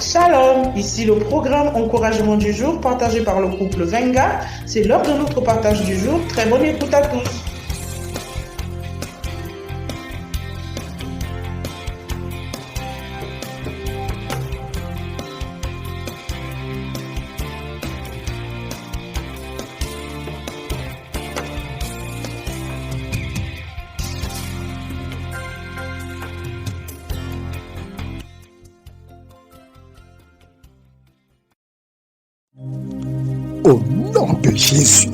Shalom, ici le programme Encouragement du jour partagé par le couple Venga. C'est l'heure de notre partage du jour. Très bonne écoute à tous. Au nom de Jésus,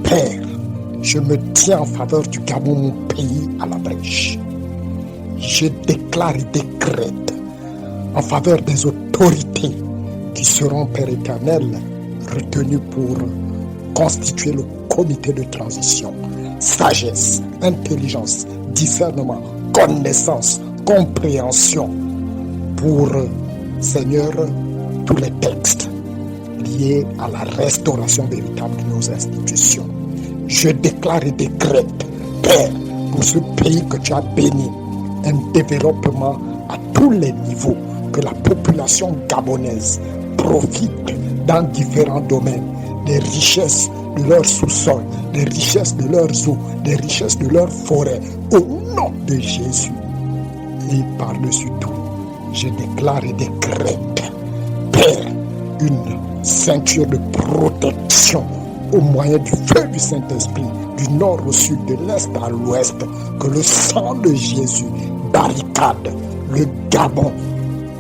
Père, je me tiens en faveur du Gabon, mon pays, à la brèche. Je déclare et décrète en faveur des autorités qui seront, Père éternel, retenues pour constituer le comité de transition. Sagesse, intelligence, discernement, connaissance, compréhension pour, Seigneur, tous les textes liés à la restauration véritable de nos institutions. Je déclare et décrète, Père, pour ce pays que tu as béni, un développement à tous les niveaux, que la population gabonaise profite dans différents domaines, des richesses de leur sous-sol, des richesses de leurs eaux, des richesses de leurs forêts, au nom de Jésus. Et par-dessus tout, je déclare et décrète, Père, une ceinture de protection au moyen du feu du Saint-Esprit, du nord au sud, de l'est à l'ouest, que le sang de Jésus barricade le Gabon.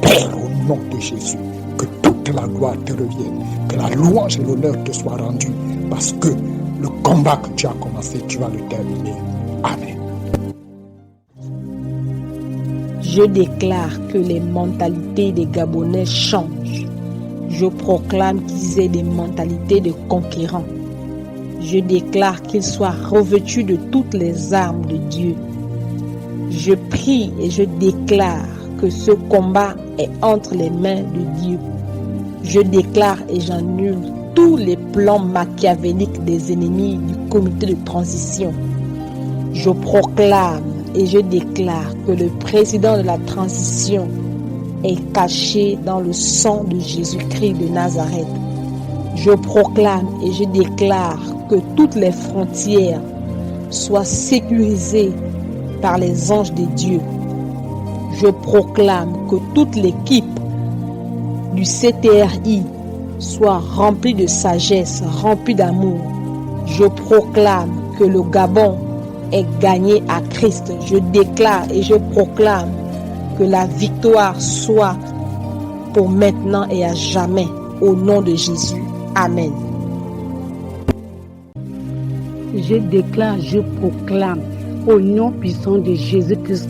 Père, au nom de Jésus, que toute la gloire te revienne, que la louange et l'honneur te soient rendus, parce que le combat que tu as commencé, tu vas le terminer. Amen. Je déclare que les mentalités des Gabonais changent. Je proclame qu'ils aient des mentalités de conquérants. Je déclare qu'ils soient revêtus de toutes les armes de Dieu. Je prie et je déclare que ce combat est entre les mains de Dieu. Je déclare et j'annule tous les plans machiavéliques des ennemis du comité de transition. Je proclame et je déclare que le président de la transition est caché dans le sang de Jésus-Christ de Nazareth. Je proclame et je déclare que toutes les frontières soient sécurisées par les anges de Dieu. Je proclame que toute l'équipe du CTRI soit remplie de sagesse, remplie d'amour. Je proclame que le Gabon est gagné à Christ. Je déclare et je proclame que la victoire soit pour maintenant et à jamais, au nom de Jésus. Amen. Je déclare, je proclame, au nom puissant de Jésus-Christ,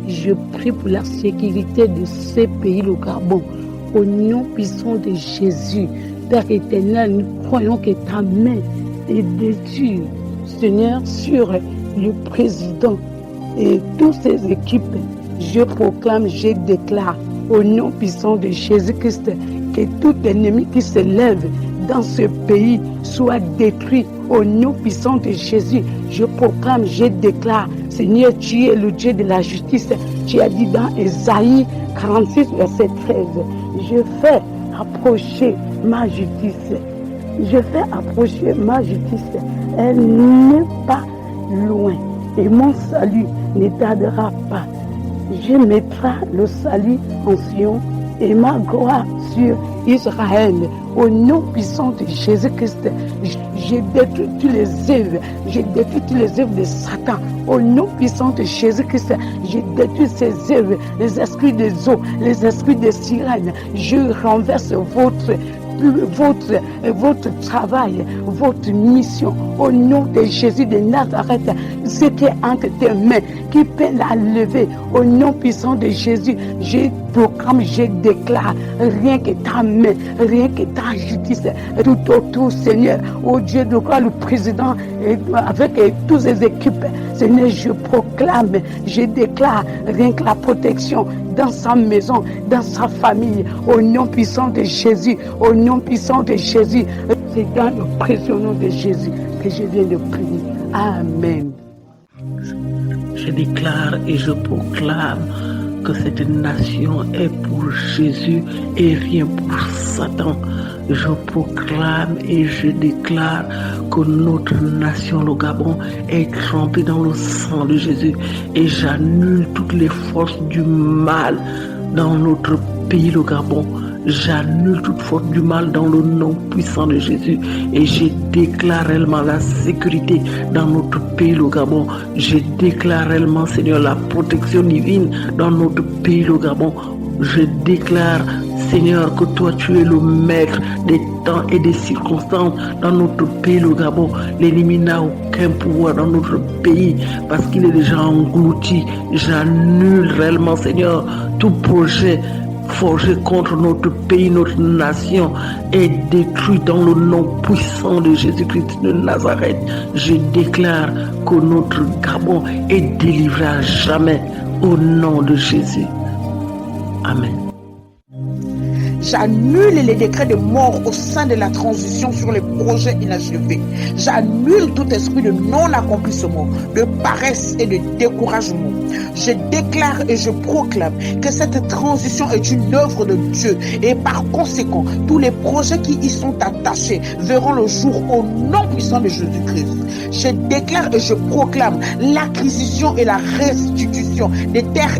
je prie pour la sécurité de ce pays, le Gabon. Au nom puissant de Jésus, Père éternel, nous croyons que ta main est dessus, Seigneur, sur le président et toutes ses équipes. Je proclame, je déclare au nom puissant de Jésus-Christ que tout ennemi qui se lève dans ce pays soit détruit au nom puissant de Jésus. Je proclame, je déclare, Seigneur, tu es le Dieu de la justice. Tu as dit dans Ésaïe 46, verset 13, je fais approcher ma justice. Je fais approcher ma justice. Elle n'est pas loin et mon salut ne tardera pas. Je mettrai le salut en Sion et ma gloire sur Israël. Au nom puissant de Jésus-Christ, je détruis toutes les œuvres, je détruis toutes les œuvres de Satan. Au nom puissant de Jésus-Christ, je détruis ces œuvres, les esprits des eaux, les esprits des sirènes. Je renverse votre travail, votre mission, au nom de Jésus de Nazareth, ce qui est entre tes mains, qui peut la lever, au nom puissant de Jésus, je proclame, je déclare, rien que ta main, rien que ta justice, tout autour, Seigneur, au Dieu de gloire, le président, avec toutes ses équipes, Seigneur, je proclame, je déclare, rien que la protection dans sa maison, dans sa famille, au nom puissant de Jésus, au nom puissant de Jésus. C'est dans le précieux nom de Jésus que je viens de prier. Amen. Je déclare et je proclame que cette nation est pour Jésus et rien pour Satan. Je proclame et je déclare que notre nation, le Gabon, est trempée dans le sang de Jésus et j'annule toutes les forces du mal dans notre pays, le Gabon. J'annule toute force du mal dans le nom puissant de Jésus et je déclare réellement la sécurité dans notre pays, le Gabon. Je déclare réellement, Seigneur, la protection divine dans notre pays, le Gabon. Je déclare, Seigneur, que toi tu es le maître des temps et des circonstances dans notre pays, le Gabon. L'ennemi n'a aucun pouvoir dans notre pays parce qu'il est déjà englouti. J'annule réellement, Seigneur, tout projet forgé contre notre pays, notre nation, est détruit dans le nom puissant de Jésus-Christ de Nazareth. Je déclare que notre Gabon est délivré à jamais au nom de Jésus. Amen. J'annule les décrets de mort au sein de la transition sur les projets inachevés. J'annule tout esprit de non-accomplissement, de paresse et de découragement. Je déclare et je proclame que cette transition est une œuvre de Dieu et par conséquent, tous les projets qui y sont attachés verront le jour au nom puissant de Jésus-Christ. Je déclare et je proclame l'acquisition et la restitution des terres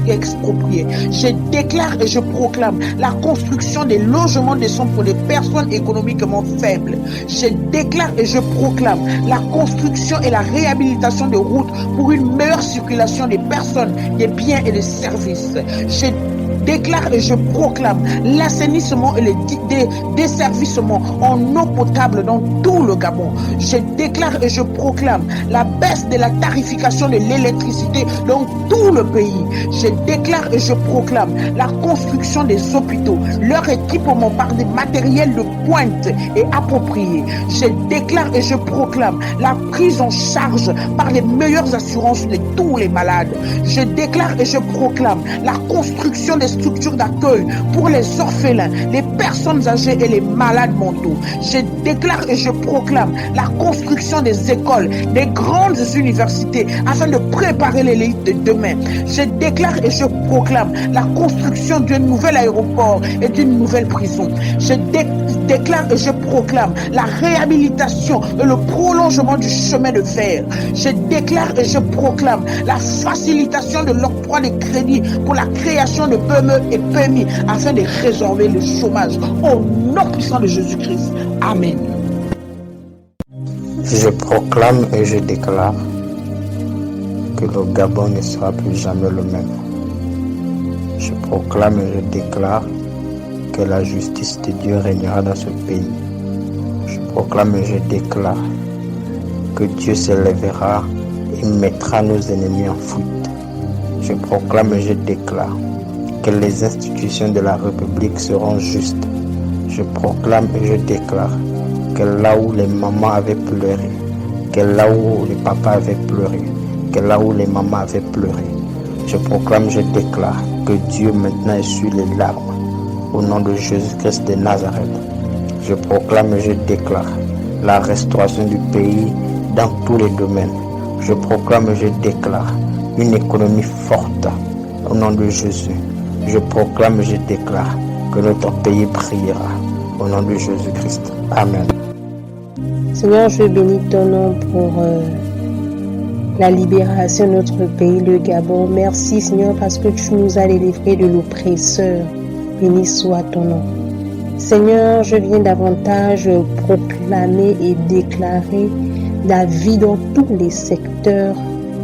expropriées. Je déclare et je proclame la construction des logements décents pour les personnes économiquement faibles. Je déclare et je proclame la construction et la réhabilitation de routes pour une meilleure circulation des personnes, des biens et des services. Je déclare et je proclame l'assainissement et le desservissement en eau potable dans tout le Gabon. Je déclare et je proclame la baisse de la tarification de l'électricité dans tout le pays. Je déclare et je proclame la construction des hôpitaux, leur équipement par des matériels de pointe et appropriés. Je déclare et je proclame la prise en charge par les meilleures assurances de tous les malades. Je déclare et je proclame la construction des structures d'accueil pour les orphelins, les personnes âgées et les malades mentaux. Je déclare et je proclame la construction des écoles, des grandes universités afin de préparer l'élite de demain. Je déclare et je proclame la construction d'un nouvel aéroport et d'une nouvelle prison. Je déclare et je proclame la réhabilitation et le prolongement du chemin de fer. Je déclare et je proclame la facilitation de l'octroi de crédits pour la création de PME et PMI afin de résorber le chômage au nom puissant de Jésus-Christ. Amen. Je proclame et je déclare que le Gabon ne sera plus jamais le même. Je proclame et je déclare que la justice de Dieu régnera dans ce pays. Je proclame et je déclare que Dieu s'élèvera et mettra nos ennemis en fuite. Je proclame et je déclare que les institutions de la République seront justes. Je proclame et je déclare que là où les mamans avaient pleuré, que là où les papas avaient pleuré, que là où les mamans avaient pleuré, je proclame, je déclare que Dieu maintenant essuie les larmes au nom de Jésus-Christ de Nazareth. Je proclame et je déclare la restauration du pays dans tous les domaines. Je proclame et je déclare une économie forte au nom de Jésus. Je proclame et je déclare que notre pays brillera au nom de Jésus-Christ. Amen. Seigneur, je bénis ton nom pour la libération de notre pays, le Gabon. Merci Seigneur parce que tu nous as délivrés de l'oppresseur. Béni soit ton nom. Seigneur, je viens davantage proclamer et déclarer la vie dans tous les secteurs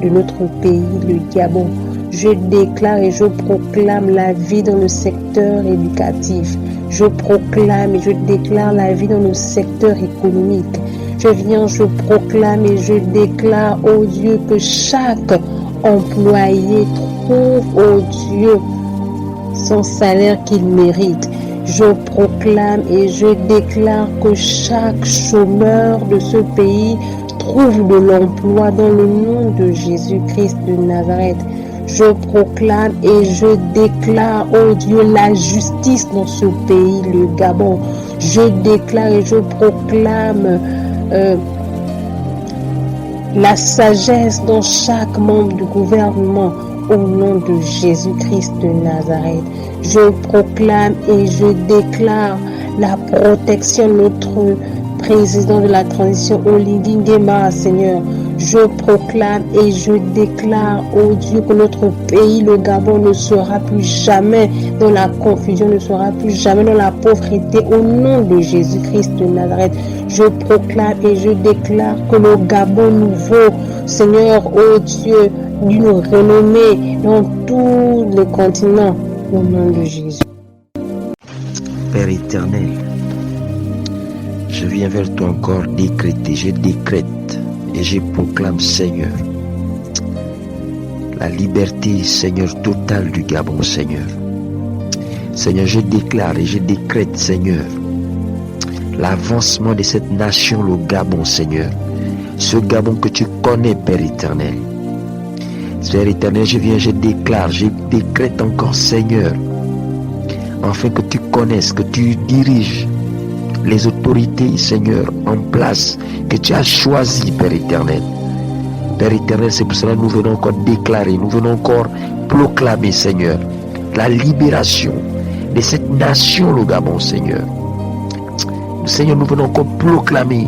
de notre pays, le Gabon. Je déclare et je proclame la vie dans le secteur éducatif. Je proclame et je déclare la vie dans le secteur économique. Je proclame et je déclare, oh Dieu, que chaque employé trouve, oh Dieu, son salaire qu'il mérite. Je proclame et je déclare que chaque chômeur de ce pays trouve de l'emploi dans le nom de Jésus-Christ de Nazareth. Je proclame et je déclare, oh Dieu, la justice dans ce pays, le Gabon. Je déclare et je proclame la sagesse dans chaque membre du gouvernement au nom de Jésus-Christ de Nazareth. Je proclame et je déclare la protection de notre président de la transition, Oligui Nguema, Seigneur. Je proclame et je déclare, oh Dieu, que notre pays, le Gabon, ne sera plus jamais dans la confusion, ne sera plus jamais dans la pauvreté, au nom de Jésus-Christ de Nazareth. Je proclame et je déclare que le Gabon nouveau, Seigneur, oh Dieu, d'une renommée dans tous les continents, au nom de Jésus. Père éternel, je viens vers toi encore décréter, je décrète et je proclame, Seigneur, la liberté, Seigneur, totale du Gabon, Seigneur. Seigneur, je déclare et je décrète, Seigneur, l'avancement de cette nation, le Gabon, Seigneur. Ce Gabon que tu connais, Père éternel. Père éternel, je déclare, je décrète encore, Seigneur, afin que tu connaisses, que tu diriges les autorités, Seigneur, en place, que tu as choisi, Père éternel. Père éternel, c'est pour cela que nous venons encore déclarer, nous venons encore proclamer, Seigneur, la libération de cette nation, le Gabon, Seigneur. Seigneur, nous venons encore proclamer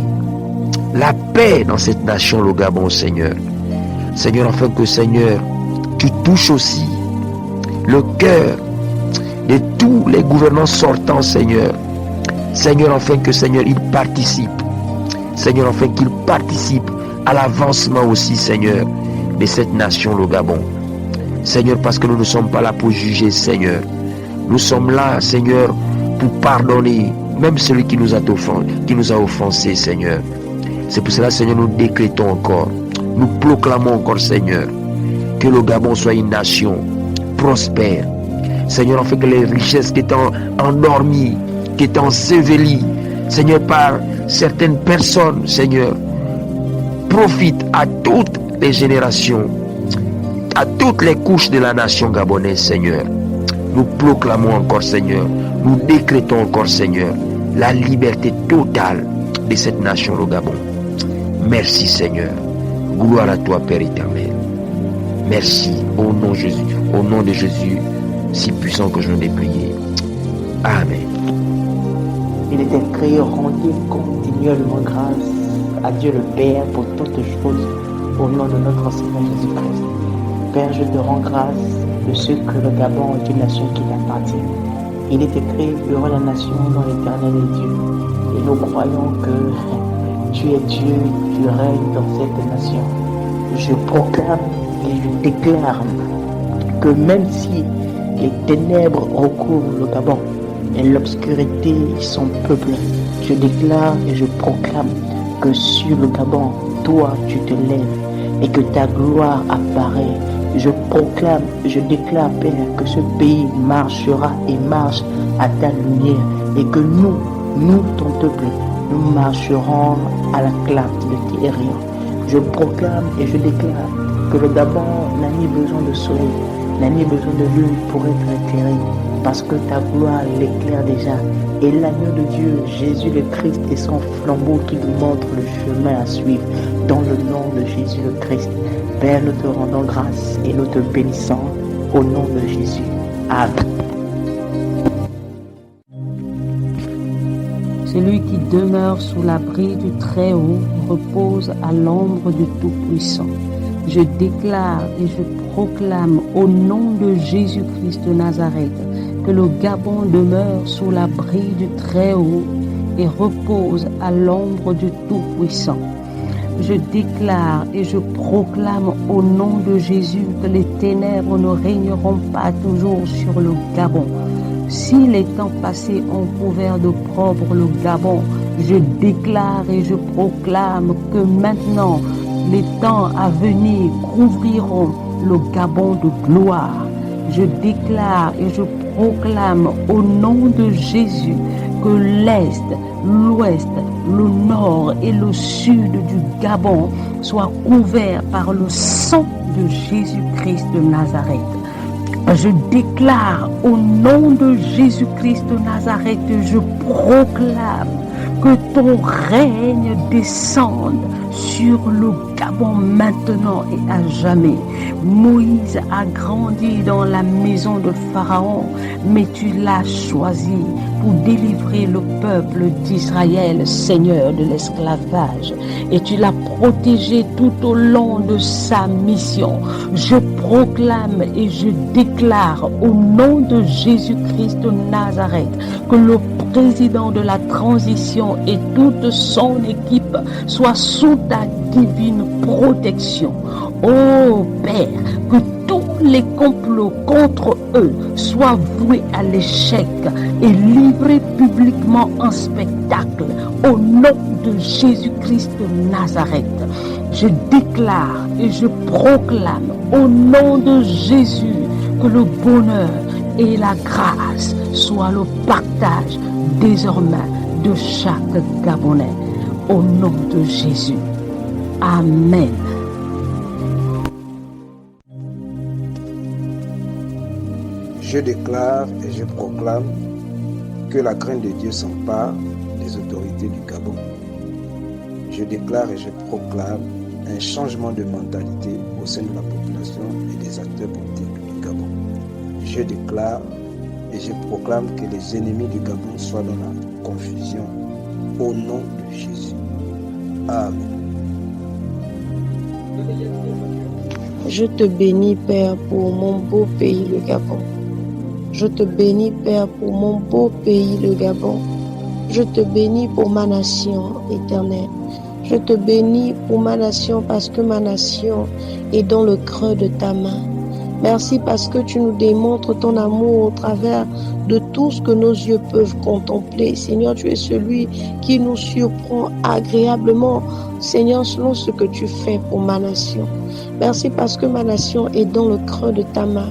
la paix dans cette nation, le Gabon, Seigneur. Seigneur, afin que, Seigneur, tu touches aussi le cœur de tous les gouvernants sortants, Seigneur. Seigneur, afin que, Seigneur, ils participent. Seigneur, afin qu'ils participent à l'avancement aussi, Seigneur, de cette nation, le Gabon. Seigneur, parce que nous ne sommes pas là pour juger, Seigneur. Nous sommes là, Seigneur, pour pardonner, même celui qui nous a offensés, Seigneur. C'est pour cela, Seigneur, nous décrétons encore, nous proclamons encore, Seigneur, que le Gabon soit une nation prospère. Seigneur, afin que les richesses qui étaient endormies, qui étaient ensevelies, Seigneur, par certaines personnes, Seigneur, profitent à toutes les générations, à toutes les couches de la nation gabonaise, Seigneur. Nous proclamons encore, Seigneur, nous décrétons encore, Seigneur, la liberté totale de cette nation, le Gabon. Merci, Seigneur. Gloire à toi, Père éternel. Merci au nom de Jésus, si puissant que je l'ai prié. Amen. Il est écrit, rendez continuellement grâce à Dieu le Père pour toutes choses, au nom de notre Seigneur Jésus-Christ. Père, je te rends grâce de ce que le Gabon est une nation qui t'appartient. Il est écrit, heureux la nation dont l'Éternel est Dieu. Et nous croyons que tu es Dieu, tu règnes dans cette nation. Je proclame et je déclare que même si les ténèbres recouvrent le Gabon et l'obscurité son peuple, je déclare et je proclame que sur le Gabon, toi tu te lèves et que ta gloire apparaît. Je proclame, je déclare, Père, que ce pays marchera et marche à ta lumière et que nous, ton peuple, nous marcherons à la clarté de tes rayons. Je proclame et je déclare que le Gabon n'a ni besoin de soleil, n'a ni besoin de lune pour être éclairé, parce que ta gloire l'éclaire déjà. Et l'agneau de Dieu, Jésus le Christ, est son flambeau qui nous montre le chemin à suivre, dans le nom de Jésus le Christ. Père, nous te rendons grâce et nous te bénissons au nom de Jésus. Amen. Celui qui demeure sous l'abri du Très-Haut repose à l'ombre du Tout-Puissant. Je déclare et je proclame au nom de Jésus-Christ de Nazareth que le Gabon demeure sous l'abri du Très-Haut et repose à l'ombre du Tout-Puissant. Je déclare et je proclame au nom de Jésus que les ténèbres ne régneront pas toujours sur le Gabon. Si les temps passés ont couvert d'opprobre le Gabon, je déclare et je proclame que maintenant, les temps à venir couvriront le Gabon de gloire. Je déclare et je proclame au nom de Jésus que l'Est, l'Ouest, le Nord et le Sud du Gabon soient couverts par le sang de Jésus-Christ de Nazareth. Je déclare au nom de Jésus-Christ de Nazareth, je proclame que ton règne descende sur le Gabon maintenant et à jamais. Moïse a grandi dans la maison de Pharaon, mais tu l'as choisi pour délivrer le peuple d'Israël, Seigneur, de l'esclavage. Et tu l'as protégé tout au long de sa mission. Je proclame et je déclare au nom de Jésus-Christ de Nazareth que le président de la transition et toute son équipe soient sous ta divine protection. Oh Père, que tous les complots contre eux soient voués à l'échec et livrés publiquement en spectacle au nom de Jésus-Christ de Nazareth. Je déclare et je proclame au nom de Jésus que le bonheur et la grâce soient le partage désormais de chaque Gabonais. Au nom de Jésus. Amen. Je déclare et je proclame que la crainte de Dieu s'empare des autorités du Gabon. Je déclare et je proclame un changement de mentalité au sein de la population et des acteurs politiques du Gabon. Je déclare et je proclame que les ennemis du Gabon soient dans la confusion au nom de Jésus. Amen. Je te bénis, Père, pour mon beau pays, le Gabon. Je te bénis, Père, pour mon beau pays, le Gabon. Je te bénis pour ma nation, Éternelle. Je te bénis pour ma nation parce que ma nation est dans le creux de ta main. Merci parce que tu nous démontres ton amour au travers de tout ce que nos yeux peuvent contempler. Seigneur, tu es celui qui nous surprend agréablement, Seigneur, selon ce que tu fais pour ma nation. Merci parce que ma nation est dans le creux de ta main.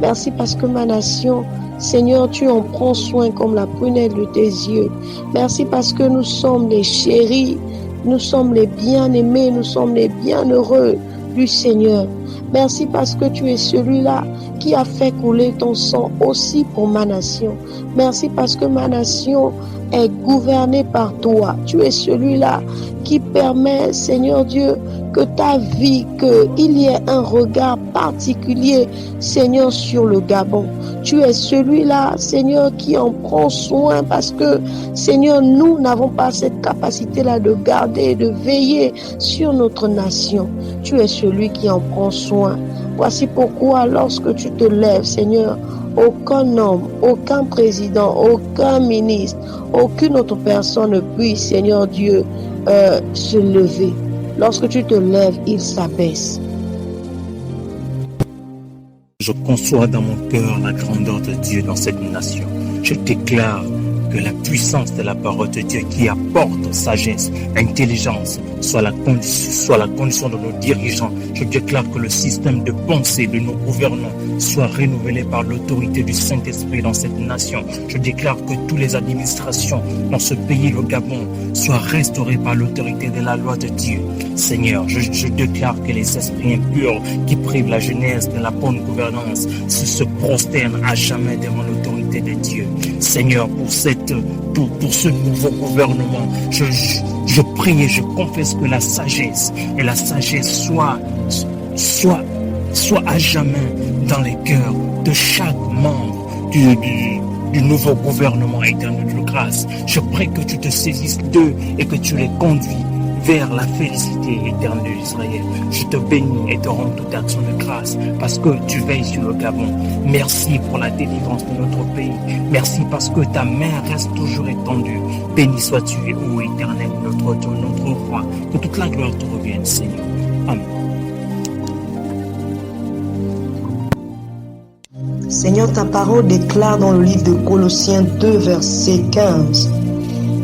Merci parce que ma nation, Seigneur, tu en prends soin comme la prunelle de tes yeux. Merci parce que nous sommes les chéris, nous sommes les bien-aimés, nous sommes les bienheureux du Seigneur. Merci parce que tu es celui-là qui a fait couler ton sang aussi pour ma nation. Merci parce que ma nation est gouvernée par toi. Tu es celui-là qui permet, Seigneur Dieu, que ta vie, qu'il y ait un regard particulier, Seigneur, sur le Gabon. Tu es celui-là, Seigneur, qui en prend soin parce que, Seigneur, nous n'avons pas cette capacité-là de garder et de veiller sur notre nation. Tu es celui qui en prend soin. Voici pourquoi, lorsque tu te lèves, Seigneur, aucun homme, aucun président, aucun ministre, aucune autre personne ne puisse, Seigneur Dieu, se lever. Lorsque tu te lèves, il s'abaisse. Je conçois dans mon cœur la grandeur de Dieu dans cette nation. Je déclare que la puissance de la parole de Dieu qui apporte sagesse, intelligence, soit la condition de nos dirigeants. Je déclare que le système de pensée de nos gouvernants soit renouvelé par l'autorité du Saint-Esprit dans cette nation. Je déclare que toutes les administrations dans ce pays, le Gabon, soient restaurées par l'autorité de la loi de Dieu. Seigneur, je déclare que les esprits impurs qui privent la jeunesse de la bonne gouvernance se prosternent à jamais devant l'autorité de Dieu. Seigneur, pour ce nouveau gouvernement, je prie et je confesse que la sagesse soit à jamais dans les cœurs de chaque membre du nouveau gouvernement éternel de grâce. Je prie que tu te saisisses d'eux et que tu les conduis vers la félicité éternelle d'Israël. Je te bénis et te rends toute action de grâce parce que tu veilles sur le Gabon. Merci pour la délivrance de notre pays. Merci parce que ta main reste toujours étendue. Béni sois-tu, ô éternel, notre roi. Que toute la gloire te revienne, Seigneur. Amen. Seigneur, ta parole déclare dans le livre de Colossiens 2, verset 15.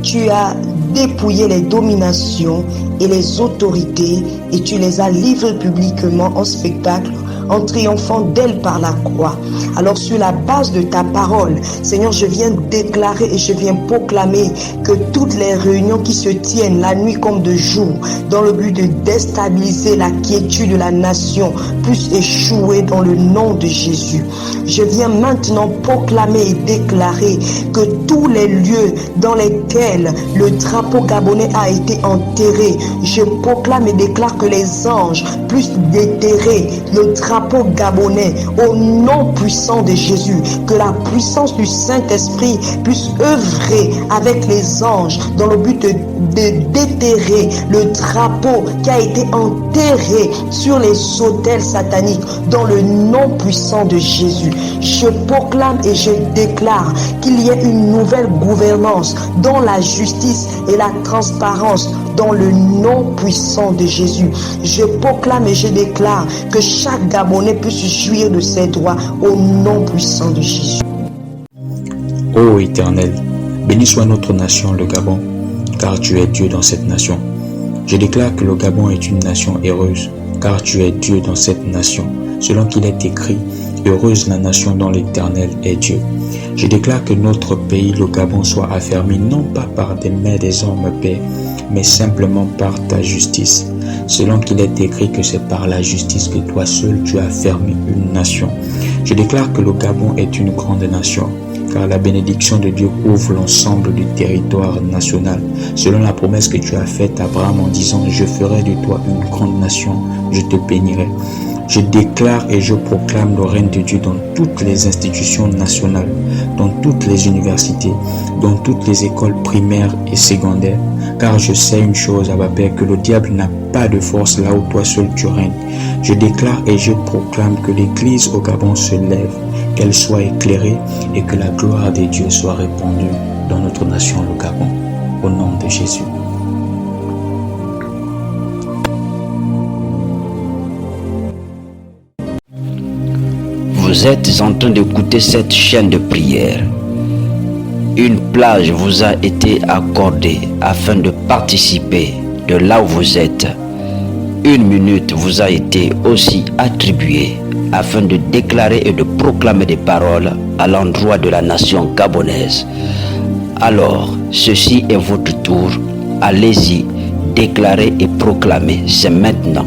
Tu as dépouillé les dominations et les autorités et tu les as livrées publiquement en spectacle en triomphant d'elle par la croix. Alors sur la base de ta parole, Seigneur, je viens déclarer et je viens proclamer que toutes les réunions qui se tiennent la nuit comme de jour, dans le but de déstabiliser la quiétude de la nation, puissent échouer dans le nom de Jésus. Je viens maintenant proclamer et déclarer que tous les lieux dans lesquels le drapeau gabonais a été enterré, je proclame et déclare que les anges puissent déterrer le drapeau gabonais au nom puissant de Jésus, que la puissance du Saint-Esprit puisse œuvrer avec les anges dans le but de déterrer le drapeau qui a été enterré sur les autels sataniques dans le nom puissant de Jésus. Je proclame et je déclare qu'il y ait une nouvelle gouvernance dans la justice et la transparence dans le nom puissant de Jésus. Je proclame et je déclare que chaque Gabonais puisse jouir de ses droits au nom puissant de Jésus. Ô Éternel, béni soit notre nation, le Gabon, car tu es Dieu dans cette nation. Je déclare que le Gabon est une nation heureuse, car tu es Dieu dans cette nation. Selon qu'il est écrit, heureuse la nation dont l'Éternel est Dieu. Je déclare que notre pays, le Gabon, soit affermi non pas par des mains des hommes, Père, mais simplement par ta justice. Selon qu'il est écrit que c'est par la justice que toi seul tu as affermi une nation. Je déclare que le Gabon est une grande nation, car la bénédiction de Dieu couvre l'ensemble du territoire national, selon la promesse que tu as faite à Abraham en disant « Je ferai de toi une grande nation, je te bénirai ». Je déclare et je proclame le règne de Dieu dans toutes les institutions nationales, dans toutes les universités, dans toutes les écoles primaires et secondaires, car je sais une chose, Abba Père, que le diable n'a pas de force là où toi seul tu règnes. Je déclare et je proclame que l'Église au Gabon se lève, qu'elle soit éclairée et que la gloire de Dieu soit répandue dans notre nation, le Gabon, au nom de Jésus. Vous êtes en train d'écouter cette chaîne de prière. Une plage vous a été accordée afin de participer de là où vous êtes. 1 minute vous a été aussi attribuée afin de déclarer et de proclamer des paroles à l'endroit de la nation gabonaise. Alors, ceci est votre tour. Allez-y, déclarez et proclamez. C'est maintenant.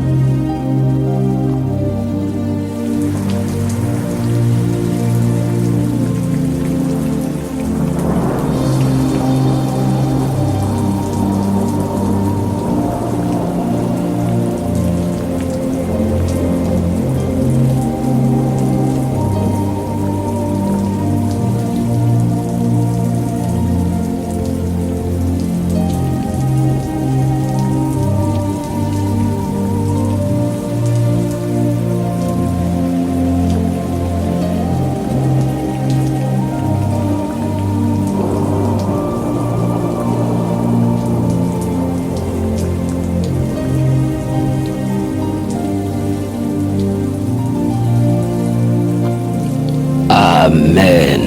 Amen.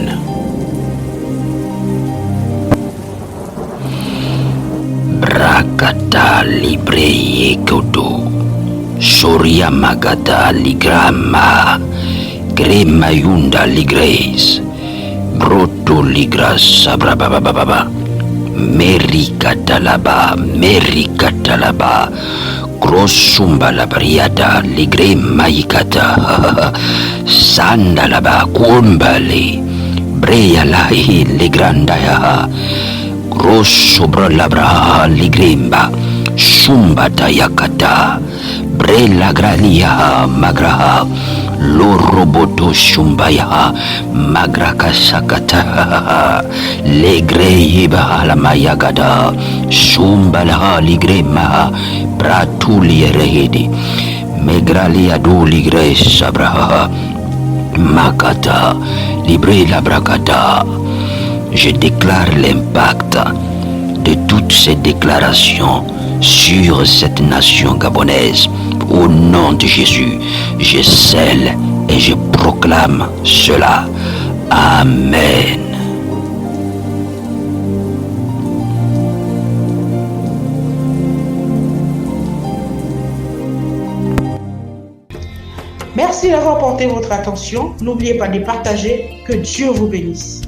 Brakata libre kodo. Soria magada ligrama. Gremayunda ligres. Broto ligras sabrabababa. Merikatalaba. Grossumba la briada ligre maikata. Sandalaba kumbali. Breya lahi ligrandaya. Grosso labra ligrimba. Sumbata yakata. Brella gralia magraha. Lo roboto shumbaya magraka sakata legreiba la mayagada sumbala ligrema pratuli rehedi megralia do ligre sabraha makata libre la bracata. Je déclare l'impact de toutes ces déclarations sur cette nation gabonaise. Au nom de Jésus, je scelle et je proclame cela. Amen. Merci Merci d'avoir porté votre attention. N'oubliez pas de partager. Que Dieu vous bénisse.